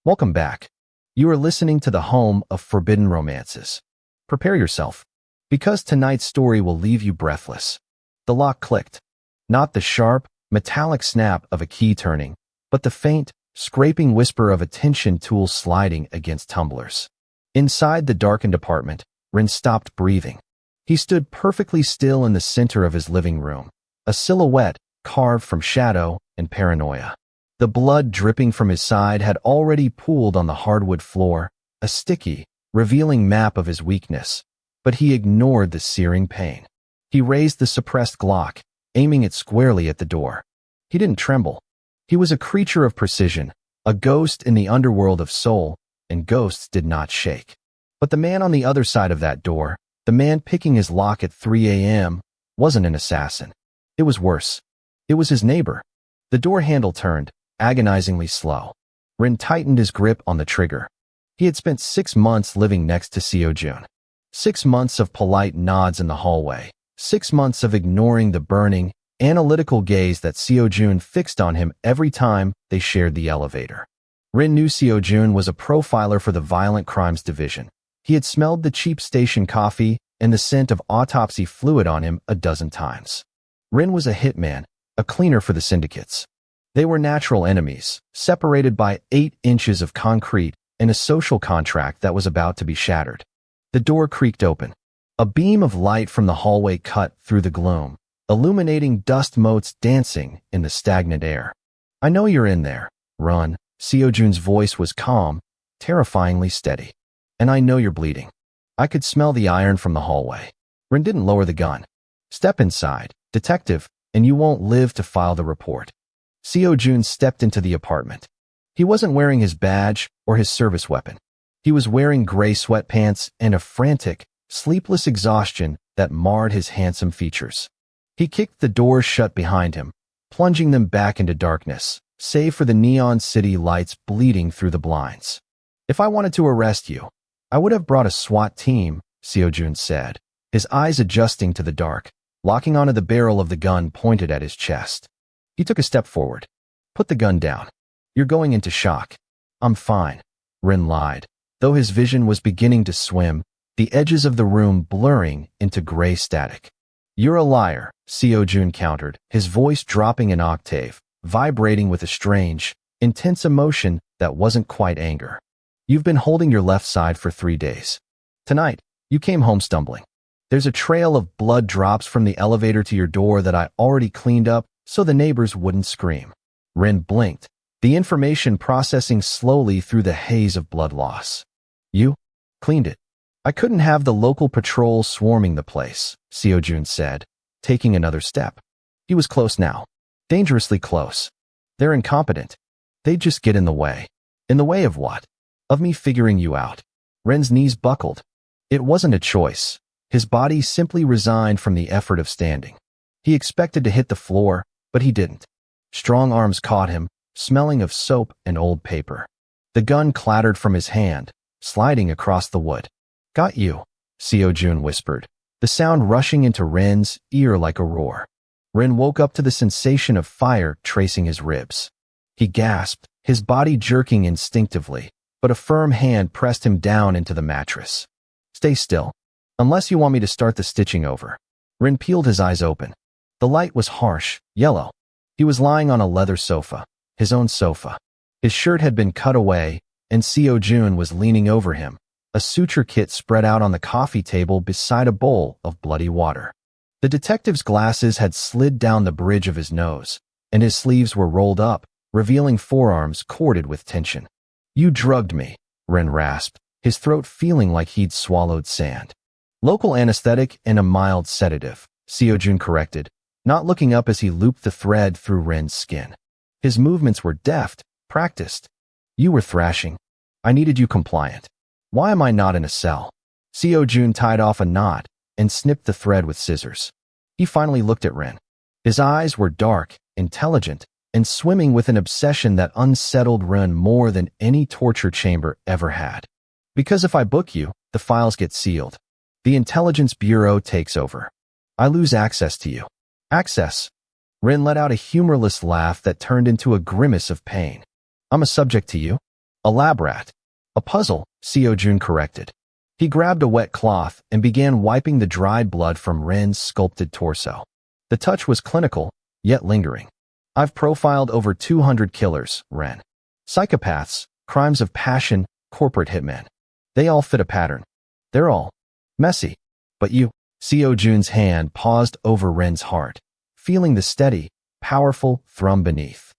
Welcome back. You are listening to the home of forbidden romances. Prepare yourself, because tonight's story will leave you breathless. The lock clicked. Not the sharp, metallic snap of a key turning, but the faint, scraping whisper of a tension tool sliding against tumblers. Inside the darkened apartment, Rin stopped breathing. He stood perfectly still in the center of his living room, a silhouette carved from shadow and paranoia. The blood dripping from his side had already pooled on the hardwood floor, a sticky, revealing map of his weakness. But he ignored the searing pain. He raised the suppressed Glock, aiming it squarely at the door. He didn't tremble. He was a creature of precision, a ghost in the underworld of Seoul, and ghosts did not shake. But the man on the other side of that door, the man picking his lock at 3 a.m., wasn't an assassin. It was worse. It was his neighbor. The door handle turned, agonizingly slow. Rin tightened his grip on the trigger. He had spent 6 months living next to Seo-jun. 6 months of polite nods in the hallway. 6 months of ignoring the burning, analytical gaze that Seo-jun fixed on him every time they shared the elevator. Rin knew Seo-jun was a profiler for the Violent Crimes Division. He had smelled the cheap station coffee and the scent of autopsy fluid on him a dozen times. Rin was a hitman, a cleaner for the syndicates. They were natural enemies, separated by 8 inches of concrete and a social contract that was about to be shattered. The door creaked open. A beam of light from the hallway cut through the gloom, illuminating dust motes dancing in the stagnant air. "I know you're in there, Run." Seo-jun's voice was calm, terrifyingly steady. "And I know you're bleeding." I could smell the iron from the hallway. Rin didn't lower the gun. "Step inside, detective, and you won't live to file the report." Seo-jun stepped into the apartment. He wasn't wearing his badge or his service weapon. He was wearing gray sweatpants and a frantic, sleepless exhaustion that marred his handsome features. He kicked the doors shut behind him, plunging them back into darkness, save for the neon city lights bleeding through the blinds. "If I wanted to arrest you, I would have brought a SWAT team," Seo-jun said, his eyes adjusting to the dark, locking onto the barrel of the gun pointed at his chest. He took a step forward. "Put the gun down. You're going into shock." "I'm fine," Rin lied, though his vision was beginning to swim, the edges of the room blurring into gray static. "You're a liar," Seo-jun countered, his voice dropping an octave, vibrating with a strange, intense emotion that wasn't quite anger. "You've been holding your left side for 3 days. Tonight, you came home stumbling. There's a trail of blood drops from the elevator to your door that I already cleaned up so the neighbors wouldn't scream." Rin blinked, the information processing slowly through the haze of blood loss. "You cleaned it?" "I couldn't have the local patrol swarming the place," Seo-jun said, taking another step. He was close now. Dangerously close. "They're incompetent. They'd just get in the way." "In the way of what?" "Of me figuring you out." Ren's knees buckled. It wasn't a choice. His body simply resigned from the effort of standing. He expected to hit the floor, but he didn't. Strong arms caught him, smelling of soap and old paper. The gun clattered from his hand, sliding across the wood. "Got you," Seo-jun whispered, the sound rushing into Ren's ear like a roar. Ren woke up to the sensation of fire tracing his ribs. He gasped, his body jerking instinctively, but a firm hand pressed him down into the mattress. "Stay still. Unless you want me to start the stitching over." Ren peeled his eyes open. The light was harsh, yellow. He was lying on a leather sofa, his own sofa. His shirt had been cut away, and Seo-jun was leaning over him, a suture kit spread out on the coffee table beside a bowl of bloody water. The detective's glasses had slid down the bridge of his nose, and his sleeves were rolled up, revealing forearms corded with tension. "You drugged me," Ren rasped, his throat feeling like he'd swallowed sand. "Local anesthetic and a mild sedative," Seo-jun corrected, not looking up as he looped the thread through Ren's skin. His movements were deft, practiced. "You were thrashing. I needed you compliant. Why am I not in a cell?" Seo-jun tied off a knot and snipped the thread with scissors. He finally looked at Ren. His eyes were dark, intelligent, and swimming with an obsession that unsettled Ren more than any torture chamber ever had. "Because if I book you, the files get sealed. The Intelligence Bureau takes over. I lose access to you." "Access?" Ren let out a humorless laugh that turned into a grimace of pain. "I'm a subject to you?" A lab rat. A puzzle, Seo-jun corrected. He grabbed a wet cloth and began wiping the dried blood from Ren's sculpted torso. The touch was clinical, yet lingering. I've profiled over 200 killers, Ren. Psychopaths, crimes of passion, corporate hitmen. They all fit a pattern. They're all messy. But you, Seo-jun's hand paused over Ren's heart, feeling the steady, powerful thrum beneath.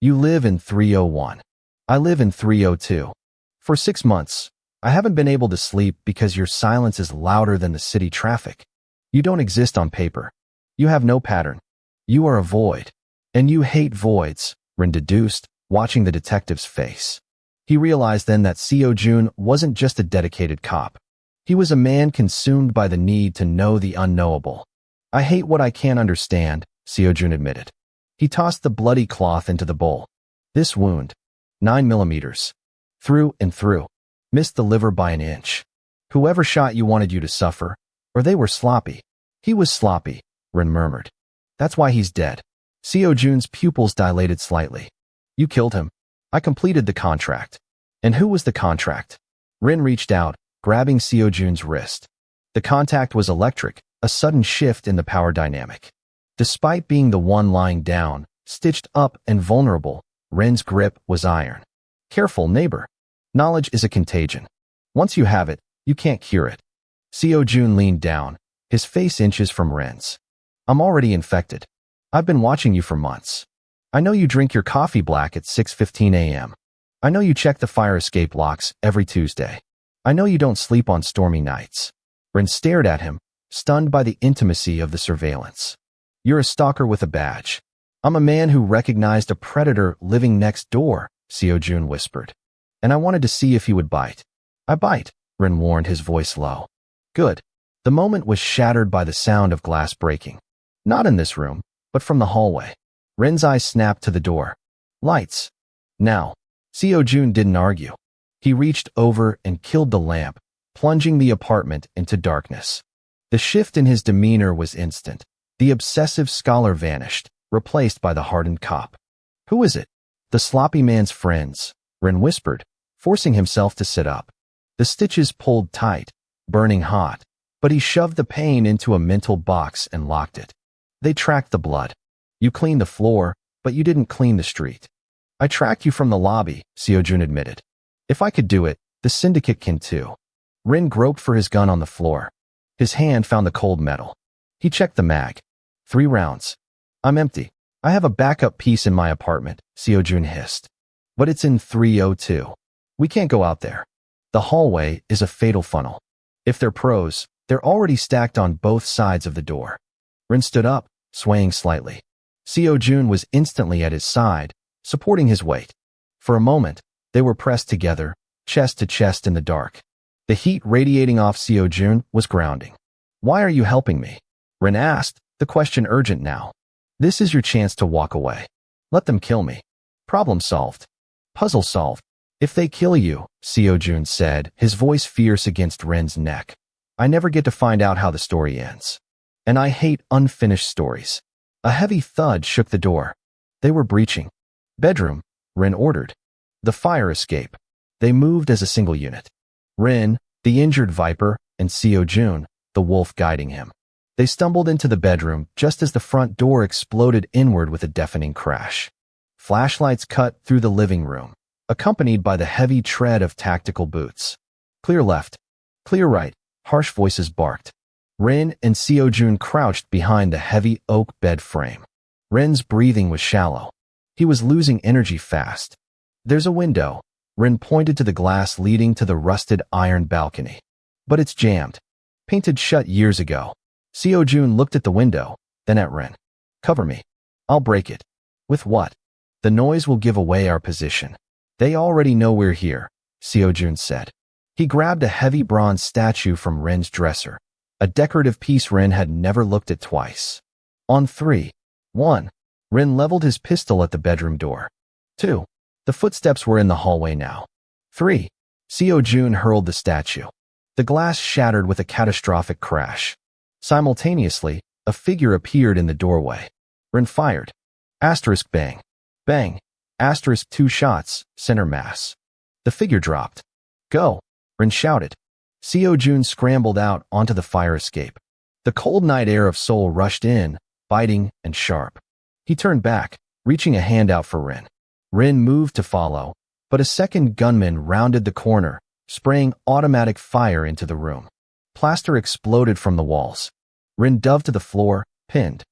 You live in 301. I live in 302. For 6 months, I haven't been able to sleep because your silence is louder than the city traffic. You don't exist on paper. You have no pattern. You are a void. And you hate voids, Ren deduced, watching the detective's face. He realized then that Seo-jun wasn't just a dedicated cop. He was a man consumed by the need to know the unknowable. I hate what I can't understand, Seo-jun admitted. He tossed the bloody cloth into the bowl. This wound, 9 millimeters. Through and through. Missed the liver by an inch. Whoever shot you wanted you to suffer, or they were sloppy. He was sloppy, Ren murmured. That's why he's dead. Seo-jun's pupils dilated slightly. You killed him. I completed the contract. And who was the contract? Ren reached out, grabbing Seo-jun's wrist. The contact was electric, a sudden shift in the power dynamic. Despite being the one lying down, stitched up and vulnerable, Ren's grip was iron. Careful, neighbor. Knowledge is a contagion. Once you have it, you can't cure it. Seo-jun leaned down, his face inches from Ren's. I'm already infected. I've been watching you for months. I know you drink your coffee black at 6:15 a.m. I know you check the fire escape locks every Tuesday. I know you don't sleep on stormy nights. Ren stared at him, stunned by the intimacy of the surveillance. You're a stalker with a badge. I'm a man who recognized a predator living next door, Seo-jun whispered. And I wanted to see if he would bite. I bite, Ren warned, his voice low. Good. The moment was shattered by the sound of glass breaking. Not in this room, but from the hallway. Ren's eyes snapped to the door. Lights. Now. Seo-jun didn't argue. He reached over and killed the lamp, plunging the apartment into darkness. The shift in his demeanor was instant. The obsessive scholar vanished, replaced by the hardened cop. Who is it? The sloppy man's friends, Ren whispered, forcing himself to sit up. The stitches pulled tight, burning hot, but he shoved the pain into a mental box and locked it. They tracked the blood. You cleaned the floor, but you didn't clean the street. I tracked you from the lobby, Seo-jun admitted. If I could do it, the syndicate can too. Ren groped for his gun on the floor. His hand found the cold metal. He checked the mag. 3 rounds. I'm empty. I have a backup piece in my apartment, Seo-jun hissed. But it's in 302. We can't go out there. The hallway is a fatal funnel. If they're pros, they're already stacked on both sides of the door. Ren stood up, swaying slightly. Seo-jun was instantly at his side, supporting his weight. For a moment, they were pressed together, chest to chest in the dark. The heat radiating off Seo-jun was grounding. Why are you helping me? Ren asked, the question urgent now. This is your chance to walk away. Let them kill me. Problem solved. Puzzle solved. If they kill you, Seo-jun said, his voice fierce against Ren's neck. I never get to find out how the story ends. And I hate unfinished stories. A heavy thud shook the door. They were breaching. Bedroom, Ren ordered. The fire escape. They moved as a single unit. Ren, the injured viper, and Seo-jun, the wolf guiding him. They stumbled into the bedroom just as the front door exploded inward with a deafening crash. Flashlights cut through the living room, accompanied by the heavy tread of tactical boots. Clear left. Clear right, harsh voices barked. Ren and Seo-jun crouched behind the heavy oak bed frame. Ren's breathing was shallow. He was losing energy fast. There's a window. Ren pointed to the glass leading to the rusted iron balcony. But it's jammed. Painted shut years ago. Seo-jun looked at the window, then at Ren. Cover me. I'll break it. With what? The noise will give away our position. They already know we're here, Seo-jun said. He grabbed a heavy bronze statue from Ren's dresser, a decorative piece Ren had never looked at twice. On 3. 1. Ren leveled his pistol at the bedroom door. 2. The footsteps were in the hallway now. 3. Seo-jun hurled the statue. The glass shattered with a catastrophic crash. Simultaneously, a figure appeared in the doorway. Ren fired. Asterisk bang. Bang. Asterisk 2 shots, center mass. The figure dropped. Go, Rin shouted. Seo-jun scrambled out onto the fire escape. The cold night air of Seoul rushed in, biting and sharp. He turned back, reaching a hand out for Rin. Rin moved to follow, but a second gunman rounded the corner, spraying automatic fire into the room. Plaster exploded from the walls. Rin dove to the floor, pinned.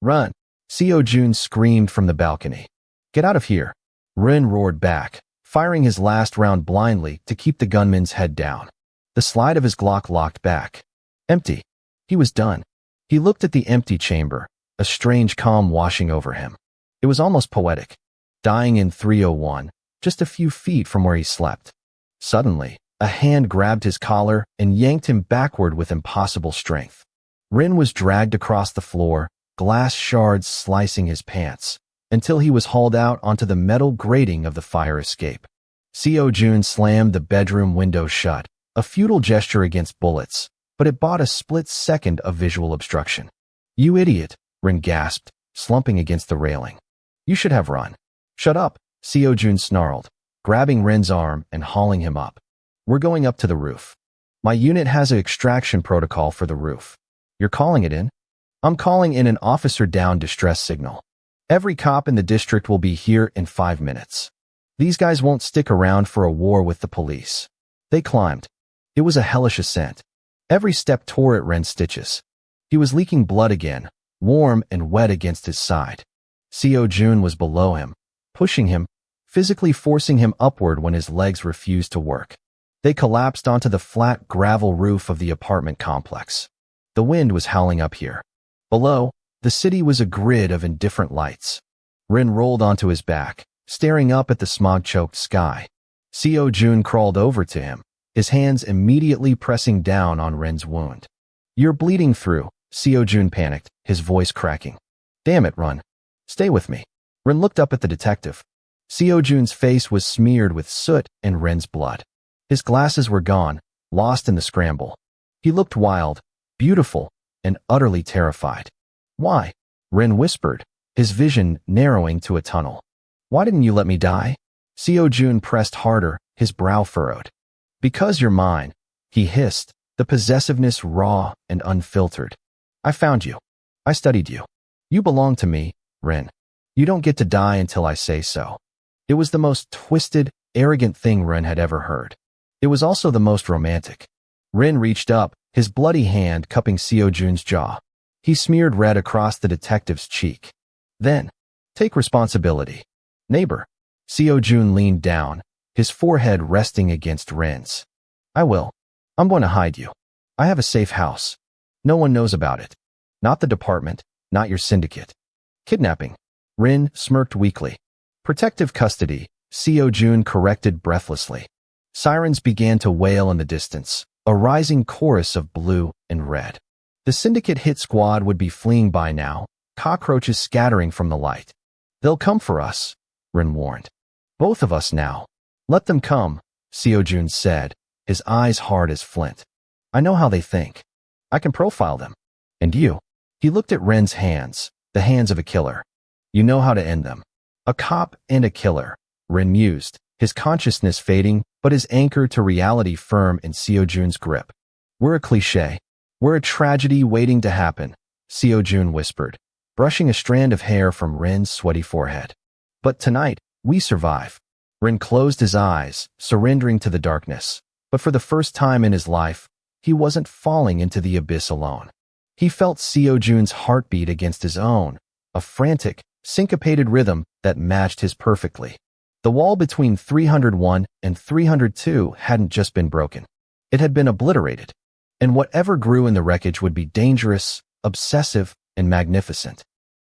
Run! Seo-jun screamed from the balcony. Get out of here! Rin roared back, firing his last round blindly to keep the gunman's head down. The slide of his Glock locked back. Empty. He was done. He looked at the empty chamber, a strange calm washing over him. It was almost poetic. Dying in 301, just a few feet from where he slept. Suddenly, a hand grabbed his collar and yanked him backward with impossible strength. Rin was dragged across the floor, glass shards slicing his pants, until he was hauled out onto the metal grating of the fire escape. Seo-jun slammed the bedroom window shut, a futile gesture against bullets, but it bought a split second of visual obstruction. You idiot, Rin gasped, slumping against the railing. You should have run. Shut up, Seo-jun snarled, grabbing Rin's arm and hauling him up. We're going up to the roof. My unit has an extraction protocol for the roof. You're calling it in? I'm calling in an officer down distress signal. Every cop in the district will be here in 5 minutes. These guys won't stick around for a war with the police. They climbed. It was a hellish ascent. Every step tore at Ren's stitches. He was leaking blood again, warm and wet against his side. Seo-jun was below him, pushing him, physically forcing him upward when his legs refused to work. They collapsed onto the flat gravel roof of the apartment complex. The wind was howling up here. Below, the city was a grid of indifferent lights. Rin rolled onto his back, staring up at the smog-choked sky. Seo-jun crawled over to him, his hands immediately pressing down on Rin's wound. You're bleeding through, Seo-jun panicked, his voice cracking. Damn it, Rin. Stay with me. Rin looked up at the detective. Seo-jun's face was smeared with soot and Rin's blood. His glasses were gone, lost in the scramble. He looked wild, beautiful, and utterly terrified. Why? Rin whispered, his vision narrowing to a tunnel. Why didn't you let me die? Seo-jun pressed harder, his brow furrowed. Because you're mine, he hissed, the possessiveness raw and unfiltered. I found you. I studied you. You belong to me, Rin. You don't get to die until I say so. It was the most twisted, arrogant thing Rin had ever heard. It was also the most romantic. Rin reached up, his bloody hand cupping Seo-jun's jaw. He smeared red across the detective's cheek. Then, take responsibility. Neighbor. Seo-jun leaned down, his forehead resting against Rin's. I will. I'm going to hide you. I have a safe house. No one knows about it. Not the department, not your syndicate. Kidnapping. Rin smirked weakly. Protective custody, Seo-jun corrected breathlessly. Sirens began to wail in the distance, a rising chorus of blue and red. The syndicate hit squad would be fleeing by now, cockroaches scattering from the light. They'll come for us, Rin warned. Both of us now. Let them come, Seo-jun said, his eyes hard as flint. I know how they think. I can profile them. And you? He looked at Ren's hands, the hands of a killer. You know how to end them. A cop and a killer, Rin mused, his consciousness fading, but his anchor to reality firm in Seo-jun's grip. We're a cliché. We're a tragedy waiting to happen, Seo-jun whispered, brushing a strand of hair from Rin's sweaty forehead. But tonight, we survive. Rin closed his eyes, surrendering to the darkness. But for the first time in his life, he wasn't falling into the abyss alone. He felt Seo-jun's heartbeat against his own, a frantic, syncopated rhythm that matched his perfectly. The wall between 301 and 302 hadn't just been broken. It had been obliterated. And whatever grew in the wreckage would be dangerous, obsessive, and magnificent.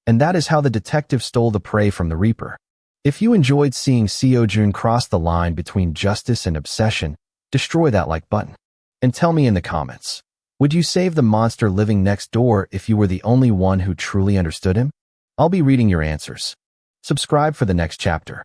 And that is how the detective stole the prey from the Reaper. If you enjoyed seeing Seo-jun cross the line between justice and obsession, destroy that like button. And tell me in the comments, would you save the monster living next door if you were the only one who truly understood him? I'll be reading your answers. Subscribe for the next chapter.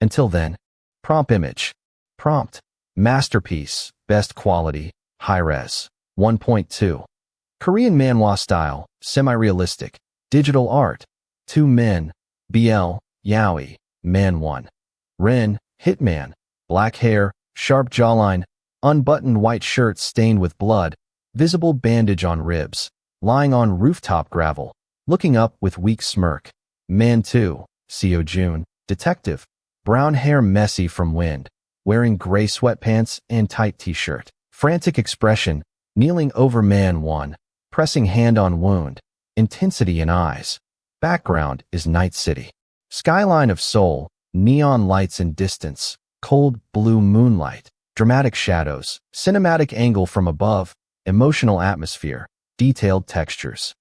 Until then, prompt image. Prompt. Masterpiece, best quality, high-res, 1.2. Korean manhwa style, semi-realistic, digital art. 2 men, BL, Yaoi, Man 1. Rin, Hitman, black hair, Sharp jawline, unbuttoned white shirt stained with blood, visible bandage on ribs, lying on rooftop gravel, looking up with weak smirk. Man 2, Co June, detective, brown hair messy from wind, wearing gray sweatpants and tight t-shirt. Frantic expression, kneeling over man 1, pressing hand on wound, intensity in eyes. Background is night city. Skyline of Seoul, neon lights in distance, cold blue moonlight, dramatic shadows, cinematic angle from above, emotional atmosphere, detailed textures.